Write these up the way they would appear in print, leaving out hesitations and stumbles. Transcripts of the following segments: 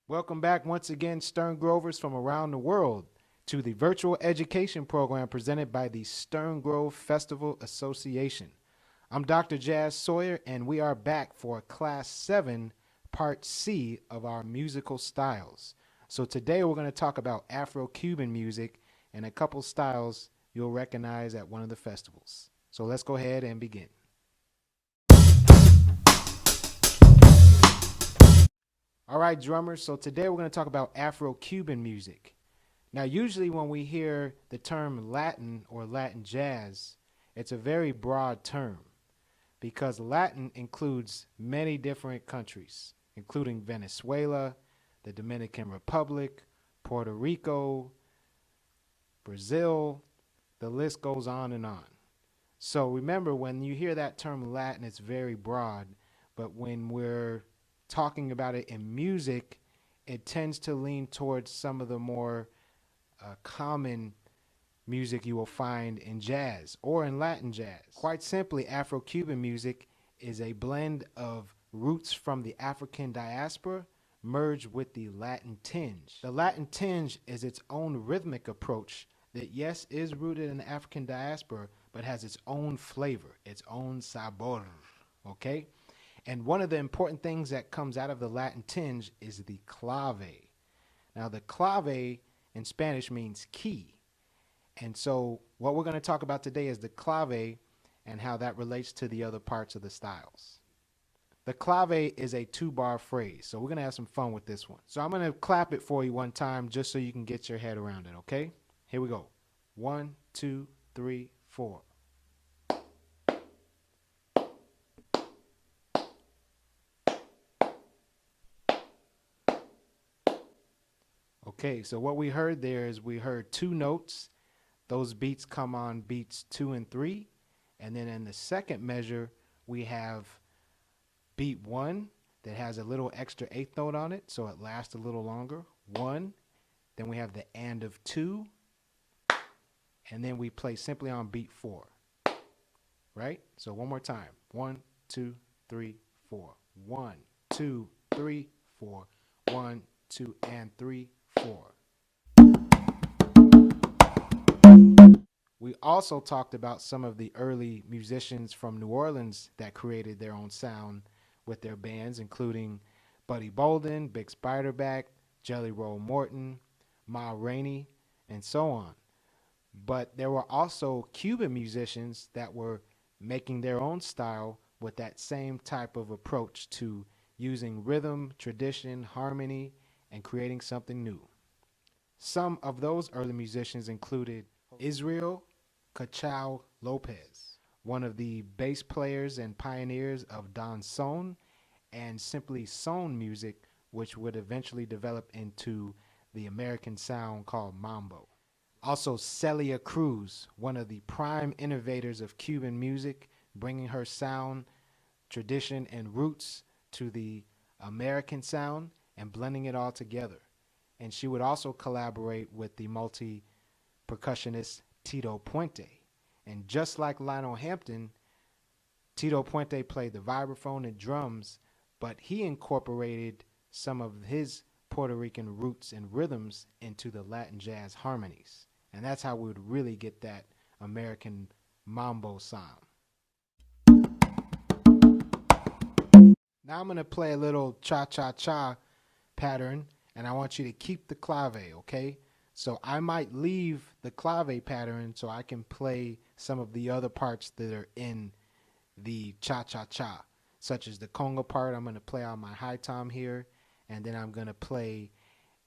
Welcome back once again, Stern Grovers from around the world, to the virtual education program presented by the Stern Grove Festival Association. I'm Dr. Jaz Sawyer, and we are back for Class 7, Part C of our musical styles. So today we're going to talk about Afro-Cuban music and a couple styles you'll recognize at one of the festivals. So let's go ahead and begin. All right, drummers, so today we're going to talk about Afro-Cuban music. Now, usually when we hear the term Latin or Latin jazz, it's a very broad term because Latin includes many different countries, including Venezuela, the Dominican Republic, Puerto Rico, Brazil, the list goes on and on. So remember, when you hear that term Latin, it's very broad, but when we're talking about it in music, it tends to lean towards some of the more common music you will find in jazz or in Latin jazz. Quite simply, Afro-Cuban music is a blend of roots from the African diaspora merged with the Latin tinge. The Latin tinge is its own rhythmic approach that, yes, is rooted in the African diaspora, but has its own flavor, its own sabor, okay? And one of the important things that comes out of the Latin tinge is the clave. Now, the clave in Spanish means key. And so what we're going to talk about today is the clave and how that relates to the other parts of the styles. The clave is a 2-bar phrase, so we're going to have some fun with this one. So I'm going to clap it for you one time just so you can get your head around it, okay? Here we go. 1, 2, 3, 4. Okay, so what we heard there is we heard 2 notes. Those beats come on beats 2 and 3. And then in the second measure, we have beat 1 that has a little extra 8th note on it, so it lasts a little longer. 1. Then we have the and of 2. And then we play simply on beat 4. Right? So one more time. 1, 2, 3, 4. 1, 2, 3, 4. 1, 2, and 3, 4. We also talked about some of the early musicians from New Orleans that created their own sound with their bands, including Buddy Bolden, Big Spiderback, Jelly Roll Morton, Ma Rainey, and so on. But there were also Cuban musicians that were making their own style with that same type of approach to using rhythm, tradition, harmony, and creating something new. Some of those early musicians included Israel Cachao Lopez, one of the bass players and pioneers of danzón and simply son music, which would eventually develop into the American sound called MAMBO. Also, Celia Cruz, one of the prime innovators of Cuban music, bringing her sound, tradition, and roots to the American sound and blending it all together. And she would also collaborate with the multi-percussionist Tito Puente. And just like Lionel Hampton, Tito Puente played the vibraphone and drums, but he incorporated some of his Puerto Rican roots and rhythms into the Latin jazz harmonies. And that's how we would really get that American mambo sound. Now I'm going to play a little cha-cha-cha pattern, and I want you to keep the clave, okay? So I might leave the clave pattern so I can play some of the other parts that are in the cha-cha-cha, such as the conga part. I'm going to play on my high tom here, and then I'm going to play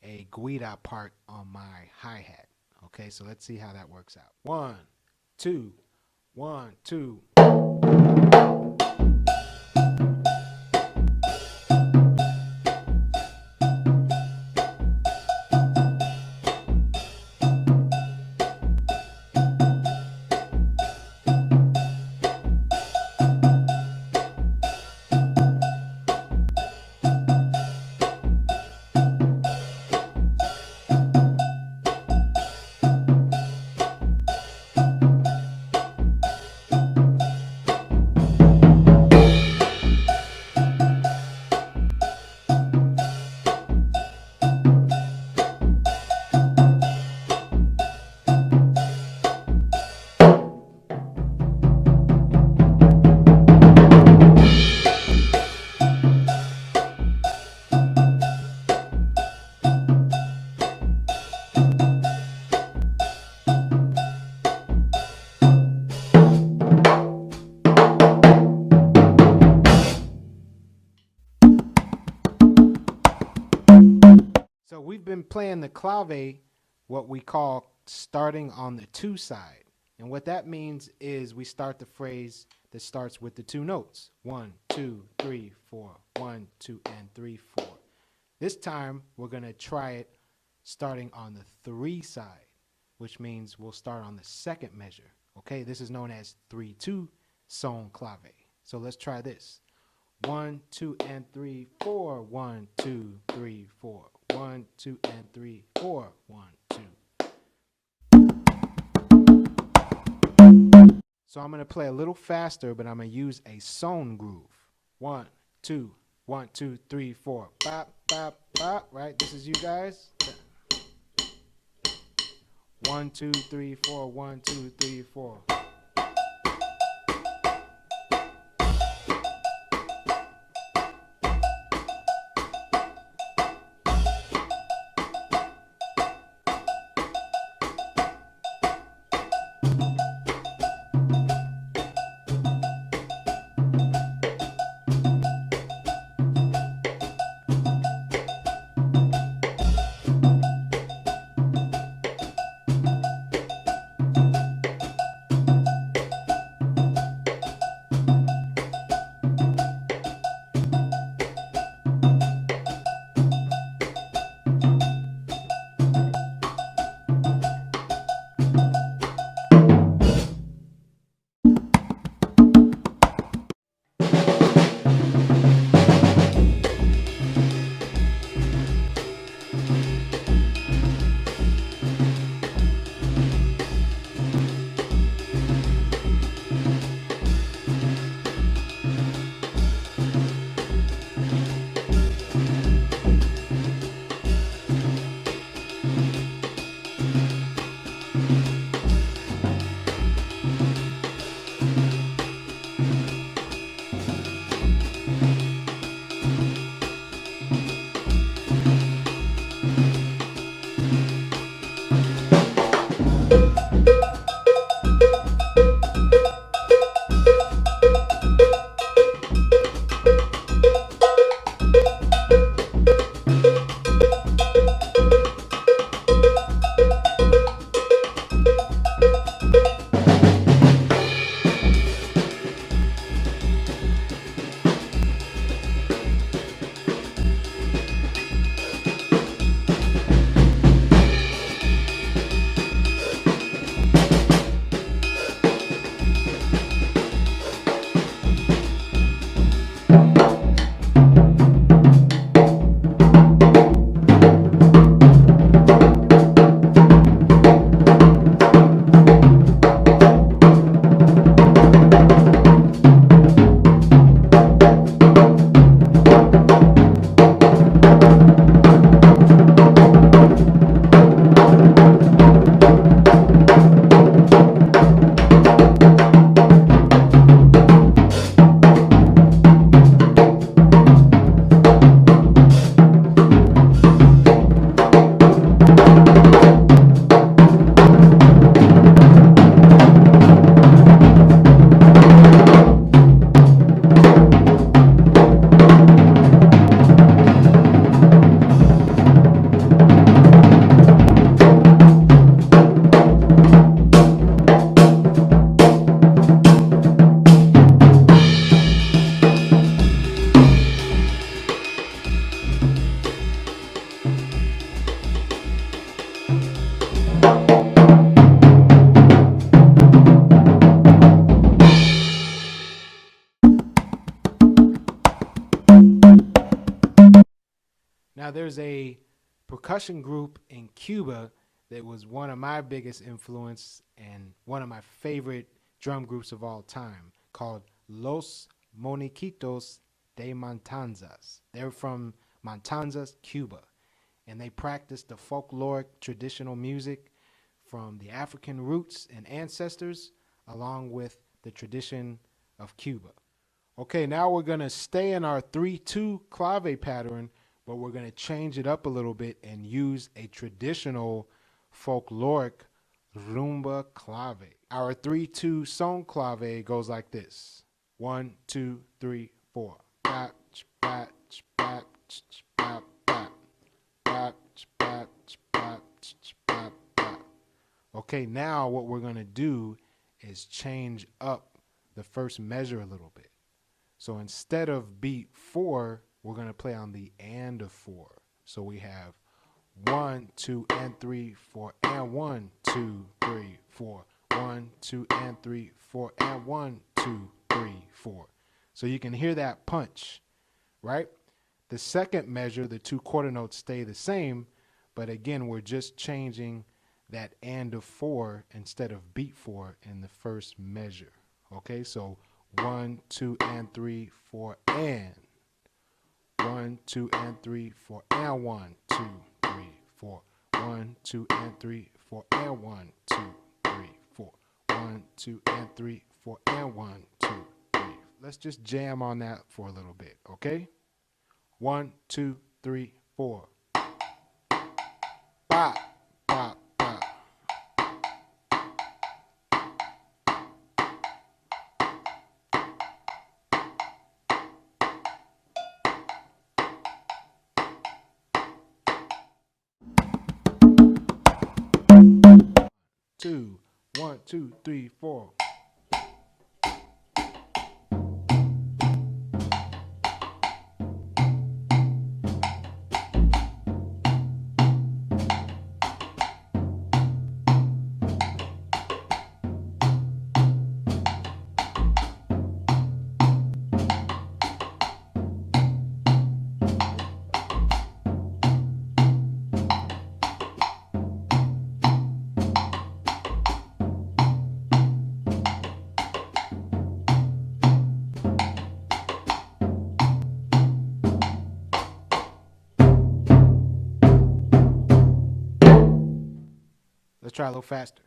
a guida part on my hi-hat. Okay, so let's see how that works out. 1, 2, 1, 2. been playing the clave, what we call starting on the two side. And what that means is we start the phrase that starts with the two notes. 1, 2, 3, 4. 1, 2, and 3, 4. This time we're going to try it starting on the 3 side, which means we'll start on the second measure. Okay, this is known as 3-2 son clave. So let's try this. 1, 2, and 3, 4. 1, 2, 3, 4. 1, 2, and 3, 4. 1, 2. So I'm going to play a little faster, but I'm going to use a son groove. 1, 2, 1, 2, 3, 4. Bop, bop, bop. Right? This is you guys. 1, 2, 3, 4. 1, 2, 3, 4. Now, there's a percussion group in Cuba that was one of my biggest influence and one of my favorite drum groups of all time, called Los Moniquitos de Matanzas. They're from Matanzas, Cuba, and they practice the folkloric traditional music from the African roots and ancestors, along with the tradition of Cuba. Okay, now we're going to stay in our 3-2 clave pattern, but we're going to change it up a little bit and use a traditional folkloric rumba clave. Our 3-2 son clave goes like this. 1, 2, 3, 4. Bap, bap, bap, bap, bap, bap, bap. Okay, now what we're going to do is change up the first measure a little bit. So instead of beat 4, we're going to play on the and of 4. So we have 1, 2, and 3, 4, and 1, 2, 3, 4. 1, 2, and 3, 4, and 1, 2, 3, 4. So you can hear that punch, right? The second measure, the 2 quarter notes stay the same, but again, we're just changing that and of 4 instead of beat 4 in the first measure. Okay, so 1, 2, and 3, 4, and 1, 2, and 3, 4, and 1, 2, 3, 4. 1, 2, and 3, 4, and 1, 2, 3, 4. 1, 2, and 3, 4, and 1, 2, 3. Let's just jam on that for a little bit, okay? 1, 2, 3, 4. Bop, bop, bop. 2, 1, 2, 3, 4. Let's try a little faster.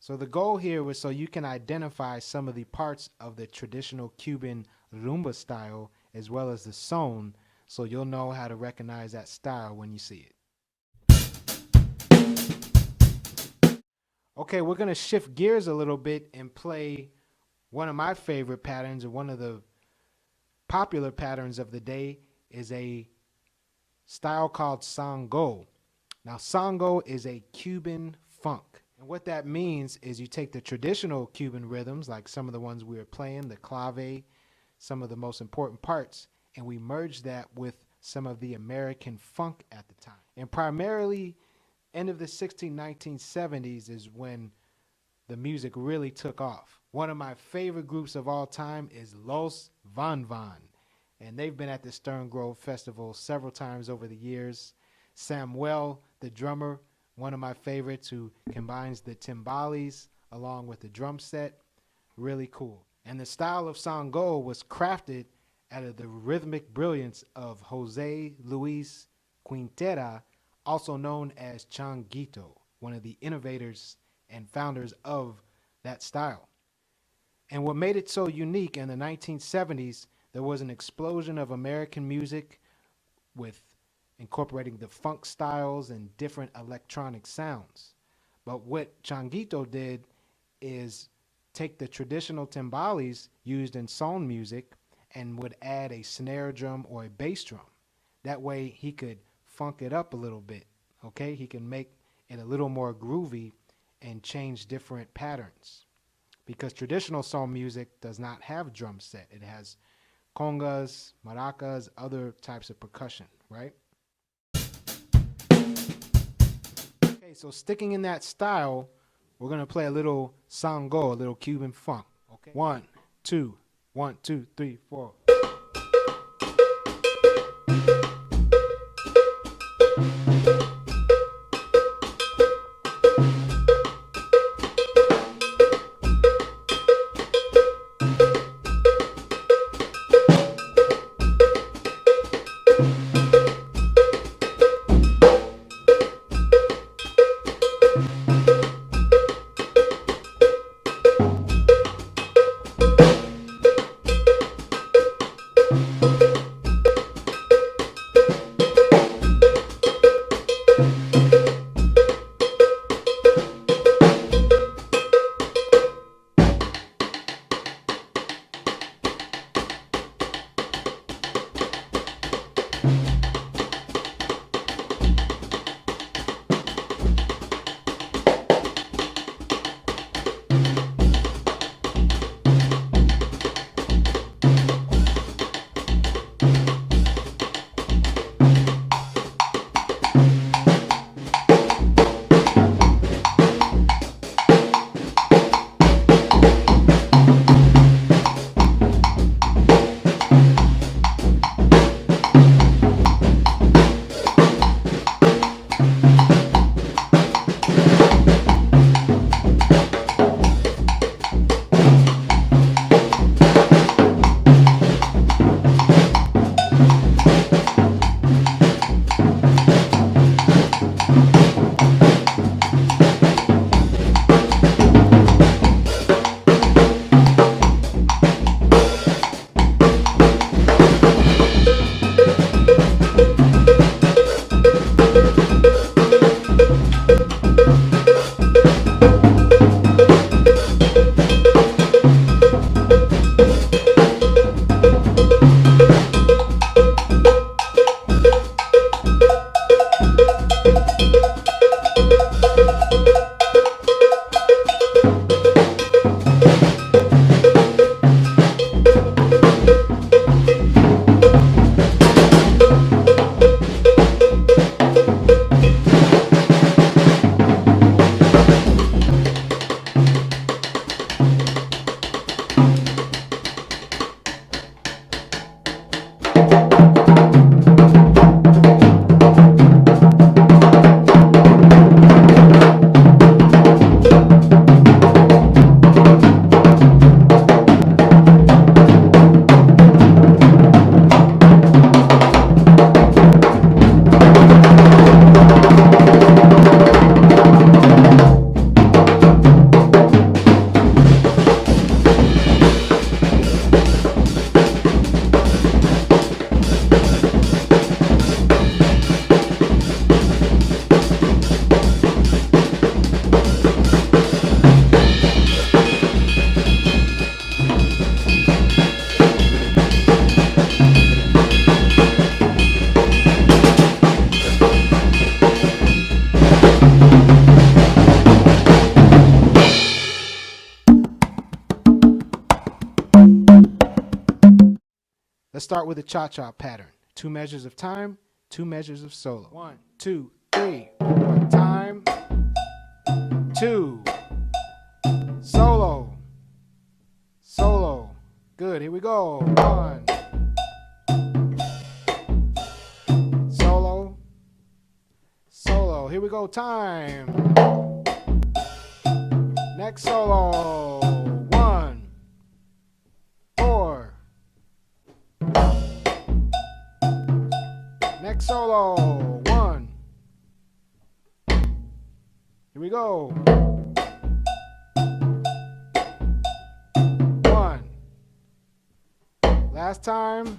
'So the goal here was so you can identify some of the parts of the traditional Cuban rumba style as well as the son, so you'll know how to recognize that style when you see it. Okay, we're going to shift gears a little bit and play one of my favorite patterns, or one of the popular patterns of the day, is a style called SONGO. Now, SONGO is a Cuban funk. And what that means is you take the traditional Cuban rhythms, like some of the ones we were playing, the clave, some of the most important parts, and we merge that with some of the American funk at the time. And primarily, end of the 1970s is when the music really took off. One of my favorite groups of all time is Los Van Van, and they've been at the Stern Grove Festival several times over the years. Samuel, the drummer, one of my favorites, who combines the timbales along with the drum set. Really cool. And the style of SONGO was crafted out of the rhythmic brilliance of Jose Luis Quintera, also known as Changuito, one of the innovators and founders of that style. And what made it so unique, in the 1970s, there was an explosion of American music with incorporating the funk styles and different electronic sounds. But what Changuito did is take the traditional timbales used in soul music and would add a snare drum or a bass drum. That way he could funk it up a little bit. Okay, he can make it a little more groovy and change different patterns. Because traditional soul music does not have drum set. It has congas, maracas, other types of percussion, right? Okay, so sticking in that style, we're gonna play a little SONGO, a little Cuban funk. Okay, 1, 2, 1, 2, 3, 4. Let's start with the cha-cha pattern. 2 measures of time, 2 measures of solo. 1, 2, 3. 1 time, 2. Solo. Solo. Good, here we go. 1. Solo. Solo. Here we go. Time. Next solo. 1. 4. Next solo. 1. Here we go. 1. Last time.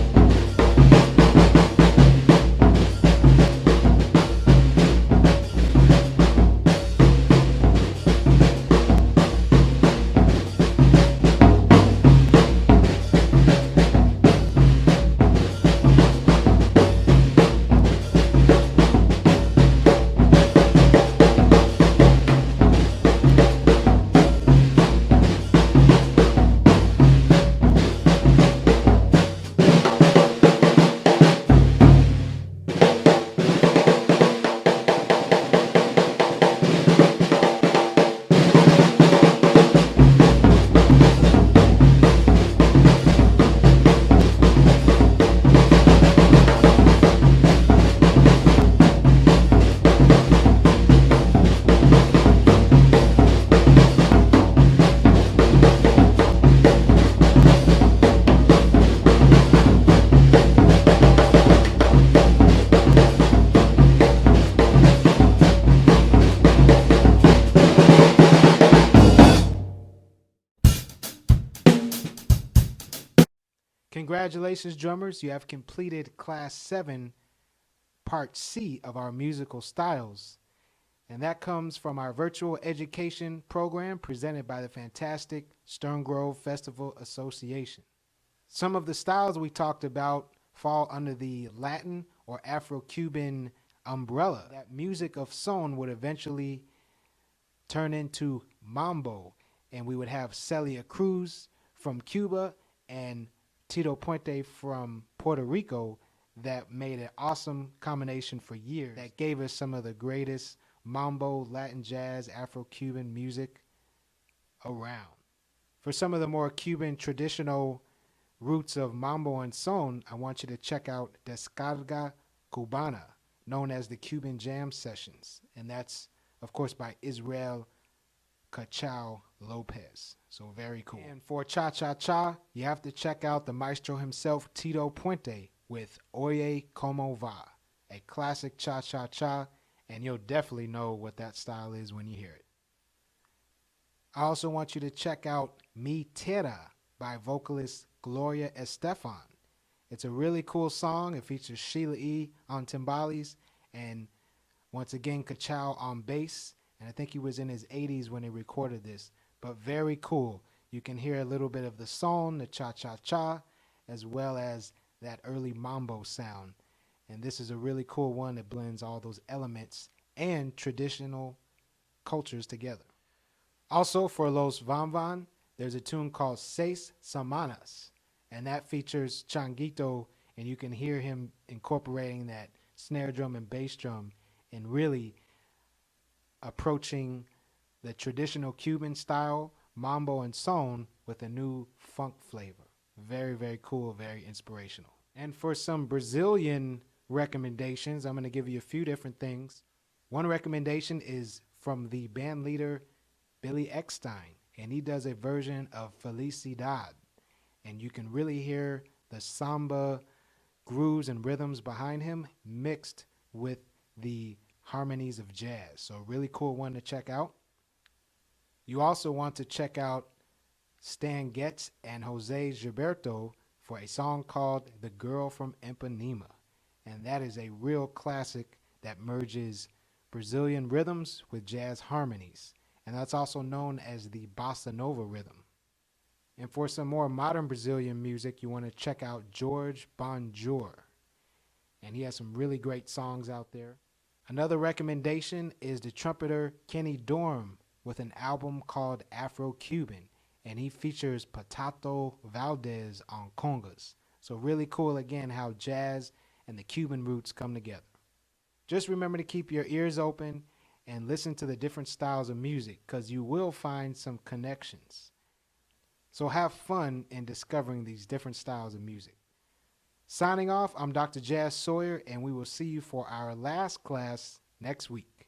Congratulations, drummers. You have completed Class 7, Part C of our musical styles. And that comes from our virtual education program presented by the fantastic Stern Grove Festival Association. Some of the styles we talked about fall under the Latin or Afro-Cuban umbrella. That music of son would eventually turn into MAMBO, and we would have Celia Cruz from Cuba and Tito Puente from Puerto Rico that made an awesome combination for years that gave us some of the greatest mambo, Latin jazz, Afro-Cuban music around. For some of the more Cuban traditional roots of mambo and son, I want you to check out Descarga Cubana, known as the Cuban Jam Sessions. And that's, of course, by Israel Cachao Lopez. So very cool. And for cha-cha-cha, you have to check out the maestro himself, Tito Puente, with Oye Como Va, a classic cha-cha-cha, and you'll definitely know what that style is when you hear it. I also want you to check out Mi Tierra by vocalist Gloria Estefan. It's a really cool song. It features Sheila E. on timbales and once again Cachao on bass. And I think he was in his 80s when he recorded this, but very cool. You can hear a little bit of the son, the cha-cha-cha, as well as that early mambo sound. And this is a really cool one that blends all those elements and traditional cultures together. Also for Los Van Van, there's a tune called Seis Semanas, and that features Changuito, and you can hear him incorporating that snare drum and bass drum and really approaching the traditional Cuban style, mambo and son, with a new funk flavor. Very, very cool, very inspirational. And for some Brazilian recommendations, I'm going to give you a few different things. One recommendation is from the band leader Billy Eckstein, and he does a version of Felicidad. And you can really hear the samba grooves and rhythms behind him mixed with the harmonies of jazz. So really cool one to check out. You also want to check out Stan Getz and Jose Gilberto for a song called The Girl from Ipanema. And that is a real classic that merges Brazilian rhythms with jazz harmonies. And that's also known as the bossa nova rhythm. And for some more modern Brazilian music, you want to check out George Bonjour. And he has some really great songs out there. Another recommendation is the trumpeter Kenny Dorham with an album called Afro-Cuban. And he features Patato Valdez on congas. So really cool again how jazz and the Cuban roots come together. Just remember to keep your ears open and listen to the different styles of music, because you will find some connections. So have fun in discovering these different styles of music. Signing off, I'm Dr. Jaz Sawyer, and we will see you for our last class next week.